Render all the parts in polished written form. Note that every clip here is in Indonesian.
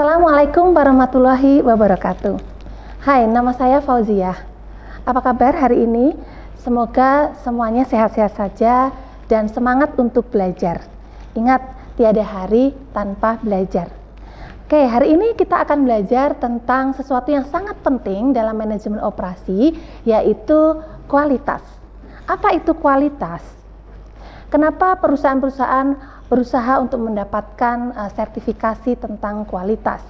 Assalamualaikum warahmatullahi wabarakatuh. Hai, nama saya Fauziah. Apa kabar hari ini? Semoga semuanya sehat-sehat saja dan semangat untuk belajar. Ingat, tiada hari tanpa belajar. Oke, hari ini kita akan belajar tentang sesuatu yang sangat penting dalam manajemen operasi, yaitu kualitas. Apa itu kualitas? Kenapa perusahaan-perusahaan berusaha untuk mendapatkan sertifikasi tentang kualitas?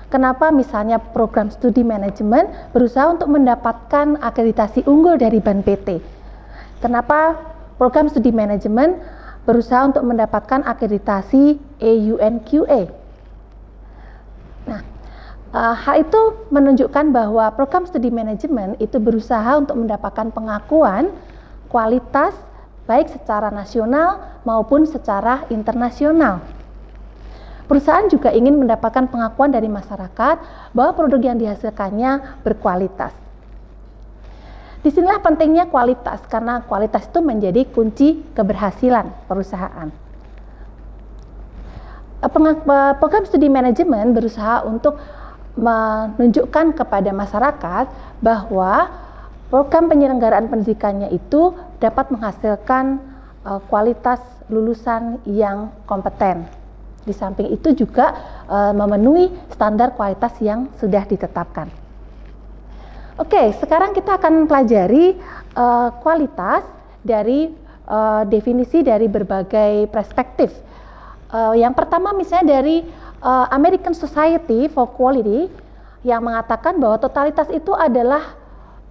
Kenapa misalnya program studi manajemen berusaha untuk mendapatkan akreditasi unggul dari BAN PT? Kenapa program studi manajemen berusaha untuk mendapatkan akreditasi AUNQA? Nah, hal itu menunjukkan bahwa program studi manajemen itu berusaha untuk mendapatkan pengakuan kualitas baik secara nasional maupun secara internasional. Perusahaan juga ingin mendapatkan pengakuan dari masyarakat bahwa produk yang dihasilkannya berkualitas. Disinilah pentingnya kualitas, karena kualitas itu menjadi kunci keberhasilan perusahaan. Program studi manajemen berusaha untuk menunjukkan kepada masyarakat bahwa program penyelenggaraan pendidikannya itu dapat menghasilkan kualitas lulusan yang kompeten. Di samping itu juga memenuhi standar kualitas yang sudah ditetapkan. Oke, sekarang kita akan pelajari kualitas dari definisi dari berbagai perspektif. Yang pertama misalnya dari American Society for Quality yang mengatakan bahwa totalitas itu adalah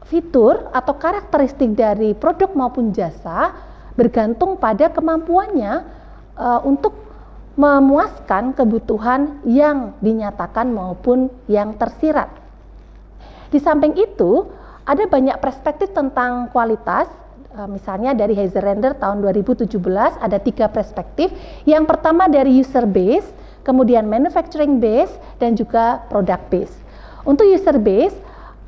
fitur atau karakteristik dari produk maupun jasa bergantung pada kemampuannya untuk memuaskan kebutuhan yang dinyatakan maupun yang tersirat. Di samping itu, ada banyak perspektif tentang kualitas. Misalnya dari Heiser-Render tahun 2017 ada 3 perspektif. Yang pertama dari user base, kemudian manufacturing base, dan juga product base. Untuk user base,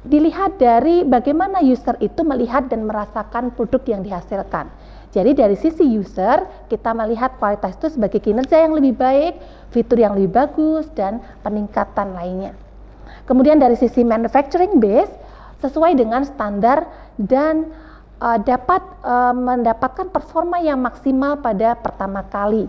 dilihat dari bagaimana user itu melihat dan merasakan produk yang dihasilkan. Jadi dari sisi user, kita melihat kualitas itu sebagai kinerja yang lebih baik, fitur yang lebih bagus, dan peningkatan lainnya. Kemudian dari sisi manufacturing base, sesuai dengan standar dan dapat mendapatkan performa yang maksimal pada pertama kali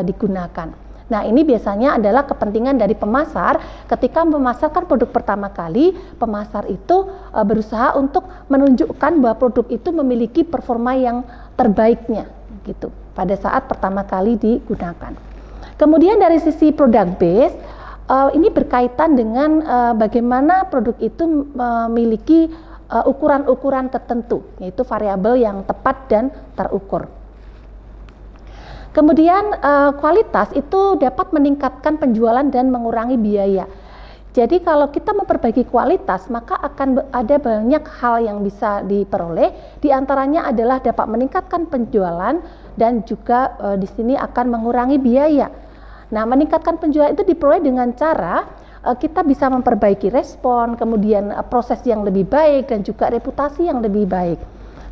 digunakan. Nah, ini biasanya adalah kepentingan dari pemasar. Ketika memasarkan produk pertama kali, pemasar itu berusaha untuk menunjukkan bahwa produk itu memiliki performa yang terbaiknya gitu pada saat pertama kali digunakan. Kemudian dari sisi product base, ini berkaitan dengan bagaimana produk itu memiliki ukuran-ukuran tertentu, yaitu variabel yang tepat dan terukur. Kemudian kualitas itu dapat meningkatkan penjualan dan mengurangi biaya. Jadi kalau kita memperbaiki kualitas, maka akan ada banyak hal yang bisa diperoleh. Di antaranya adalah dapat meningkatkan penjualan dan juga di sini akan mengurangi biaya. Nah, meningkatkan penjualan itu diperoleh dengan cara kita bisa memperbaiki respon, kemudian proses yang lebih baik dan juga reputasi yang lebih baik.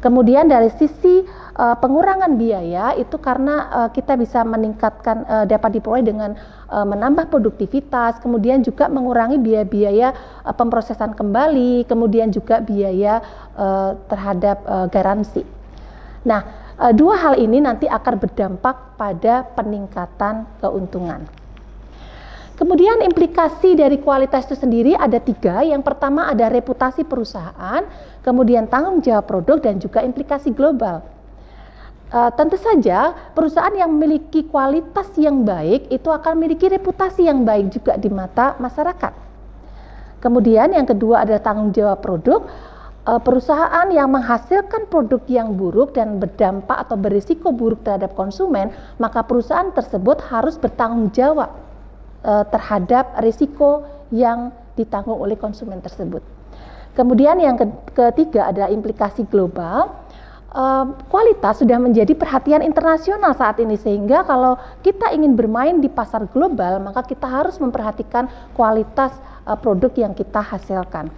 Kemudian dari sisi pengurangan biaya itu karena kita bisa meningkatkan dapat diperoleh dengan menambah produktivitas, kemudian juga mengurangi biaya-biaya pemrosesan kembali, kemudian juga biaya terhadap garansi. Nah, 2 hal ini nanti akan berdampak pada peningkatan keuntungan. Kemudian implikasi dari kualitas itu sendiri ada 3. Yang pertama ada reputasi perusahaan, kemudian tanggung jawab produk, dan juga implikasi global. Tentu saja perusahaan yang memiliki kualitas yang baik itu akan memiliki reputasi yang baik juga di mata masyarakat. Kemudian yang kedua adalah tanggung jawab produk. Perusahaan yang menghasilkan produk yang buruk dan berdampak atau berisiko buruk terhadap konsumen, maka perusahaan tersebut harus bertanggung jawab terhadap risiko yang ditanggung oleh konsumen tersebut. Kemudian yang ketiga adalah implikasi global. Kualitas sudah menjadi perhatian internasional saat ini, sehingga kalau kita ingin bermain di pasar global, maka kita harus memperhatikan kualitas produk yang kita hasilkan.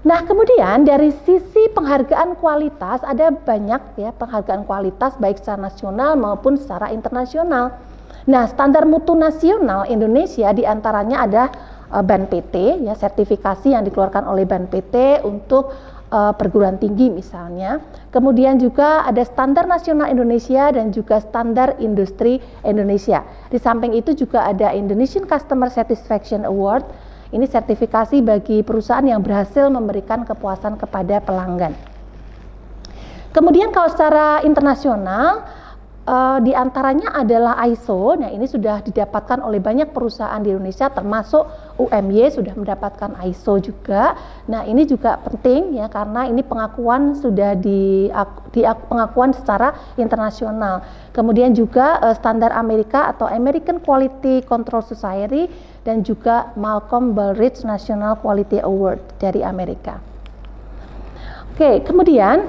Nah, kemudian dari sisi penghargaan kualitas ada banyak ya penghargaan kualitas baik secara nasional maupun secara internasional. Nah, standar mutu nasional Indonesia diantaranya ada BAN PT, ya, sertifikasi yang dikeluarkan oleh BAN PT untuk perguruan tinggi misalnya. Kemudian juga ada standar nasional Indonesia dan juga standar industri Indonesia. Di samping itu juga ada Indonesian Customer Satisfaction Award. Ini sertifikasi bagi perusahaan yang berhasil memberikan kepuasan kepada pelanggan. Kemudian kalau secara internasional, di antaranya adalah ISO. Nah, ini sudah didapatkan oleh banyak perusahaan di Indonesia, termasuk UMY sudah mendapatkan ISO juga. Nah, ini juga penting ya, karena ini pengakuan sudah pengakuan secara internasional. Kemudian juga standar Amerika atau American Quality Control Society dan juga Malcolm Baldrige National Quality Award dari Amerika. Oke, kemudian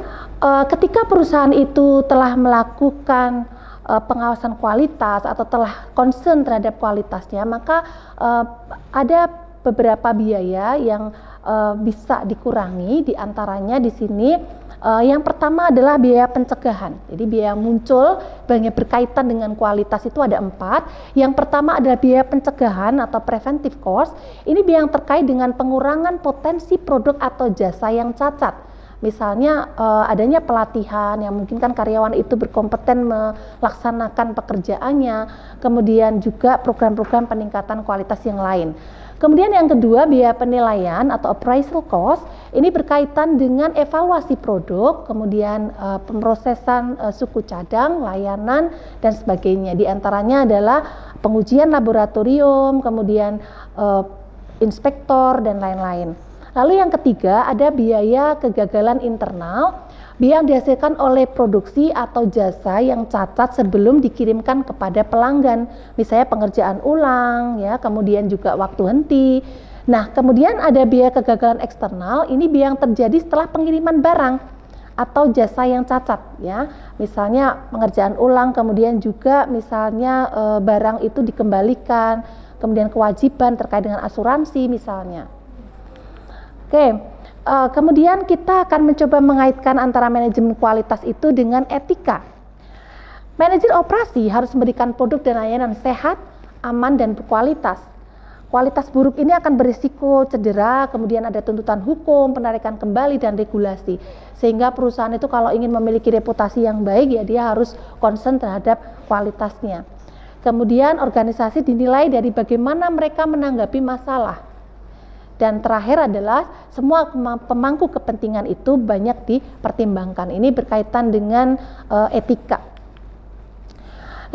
ketika perusahaan itu telah melakukan pengawasan kualitas atau telah concern terhadap kualitasnya, maka ada beberapa biaya yang bisa dikurangi. Di antaranya di sini yang pertama adalah biaya pencegahan. Jadi biaya yang muncul banyak berkaitan dengan kualitas itu ada 4. Yang pertama adalah biaya pencegahan atau preventive cost. Ini biaya yang terkait dengan pengurangan potensi produk atau jasa yang cacat. Misalnya adanya pelatihan yang memungkinkan karyawan itu berkompeten melaksanakan pekerjaannya, kemudian juga program-program peningkatan kualitas yang lain. Kemudian yang kedua, biaya penilaian atau appraisal cost, ini berkaitan dengan evaluasi produk, kemudian pemrosesan suku cadang, layanan, dan sebagainya. Di antaranya adalah pengujian laboratorium, kemudian inspektor, dan lain-lain. Lalu yang ketiga ada biaya kegagalan internal, biaya yang dihasilkan oleh produksi atau jasa yang cacat sebelum dikirimkan kepada pelanggan, misalnya pengerjaan ulang, ya, kemudian juga waktu henti. Nah, kemudian ada biaya kegagalan eksternal, ini biaya yang terjadi setelah pengiriman barang atau jasa yang cacat, ya, misalnya pengerjaan ulang, kemudian juga misalnya barang itu dikembalikan, kemudian kewajiban terkait dengan asuransi misalnya. Oke, kemudian kita akan mencoba mengaitkan antara manajemen kualitas itu dengan etika. Manajer operasi harus memberikan produk dan layanan sehat, aman, dan berkualitas. Kualitas buruk ini akan berisiko cedera, kemudian ada tuntutan hukum, penarikan kembali, dan regulasi. Sehingga perusahaan itu kalau ingin memiliki reputasi yang baik, ya dia harus concern terhadap kualitasnya. Kemudian organisasi dinilai dari bagaimana mereka menanggapi masalah. Dan terakhir adalah semua pemangku kepentingan itu banyak dipertimbangkan. Ini berkaitan dengan etika.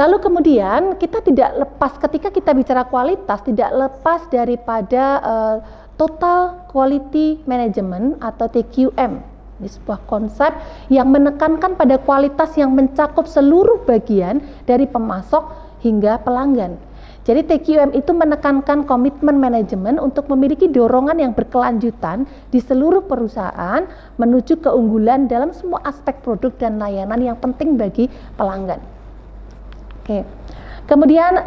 Lalu kemudian kita tidak lepas, ketika kita bicara kualitas, tidak lepas daripada Total Quality Management atau TQM. Ini sebuah konsep yang menekankan pada kualitas yang mencakup seluruh bagian dari pemasok hingga pelanggan. Jadi TQM itu menekankan komitmen manajemen untuk memiliki dorongan yang berkelanjutan di seluruh perusahaan menuju keunggulan dalam semua aspek produk dan layanan yang penting bagi pelanggan. Oke. Kemudian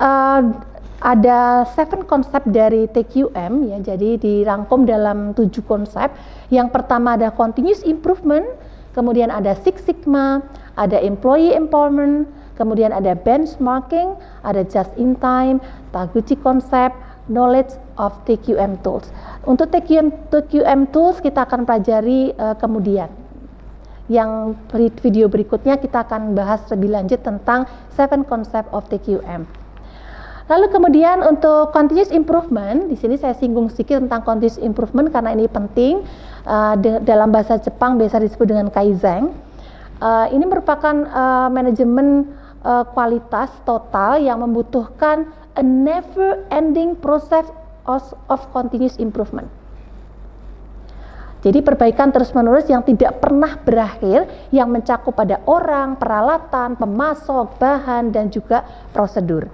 ada 7 konsep dari TQM, ya, jadi dirangkum dalam 7 konsep. Yang pertama ada continuous improvement, kemudian ada Six Sigma, ada employee empowerment, kemudian ada benchmarking, ada just in time, Taguchi concept, knowledge of TQM tools. Untuk TQM tools kita akan pelajari kemudian. Yang video berikutnya kita akan bahas lebih lanjut tentang 7 concept of TQM. Lalu kemudian untuk continuous improvement, di sini saya singgung sedikit tentang continuous improvement karena ini penting. Dalam bahasa Jepang biasa disebut dengan kaizen. Ini merupakan manajemen kualitas total yang membutuhkan a never ending process of continuous improvement. Jadi perbaikan terus-menerus yang tidak pernah berakhir, yang mencakup pada orang, peralatan, pemasok, bahan, dan juga prosedur.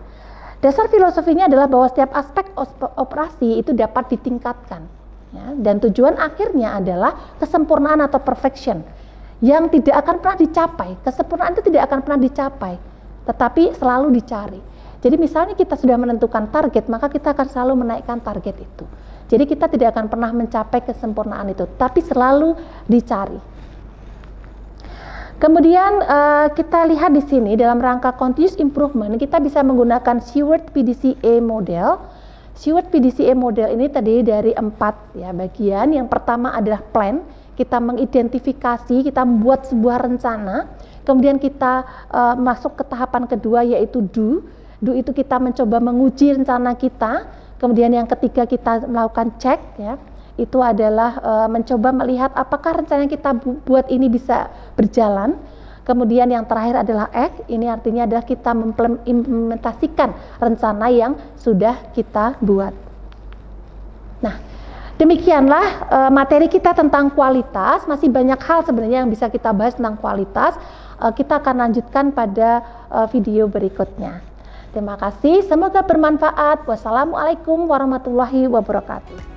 Dasar filosofinya adalah bahwa setiap aspek operasi itu dapat ditingkatkan, ya, dan tujuan akhirnya adalah kesempurnaan atau perfection yang tidak akan pernah dicapai. Kesempurnaan itu tidak akan pernah dicapai, tetapi selalu dicari. Jadi misalnya kita sudah menentukan target, maka kita akan selalu menaikkan target itu. Jadi kita tidak akan pernah mencapai kesempurnaan itu, tapi selalu dicari. Kemudian kita lihat di sini dalam rangka continuous improvement kita bisa menggunakan Shewhart PDCA model. Shewhart PDCA model ini terdiri dari 4 ya bagian. Yang pertama adalah plan. Kita mengidentifikasi, kita membuat sebuah rencana. Kemudian kita masuk ke tahapan kedua yaitu do. Do itu kita mencoba menguji rencana kita. Kemudian yang ketiga kita melakukan check ya. Itu adalah mencoba melihat apakah rencana yang kita buat ini bisa berjalan. Kemudian yang terakhir adalah act, ini artinya adalah kita mengimplementasikan rencana yang sudah kita buat. Nah, demikianlah materi kita tentang kualitas. Masih banyak hal sebenarnya yang bisa kita bahas tentang kualitas. Kita akan lanjutkan pada video berikutnya. Terima kasih, semoga bermanfaat. Wassalamualaikum warahmatullahi wabarakatuh.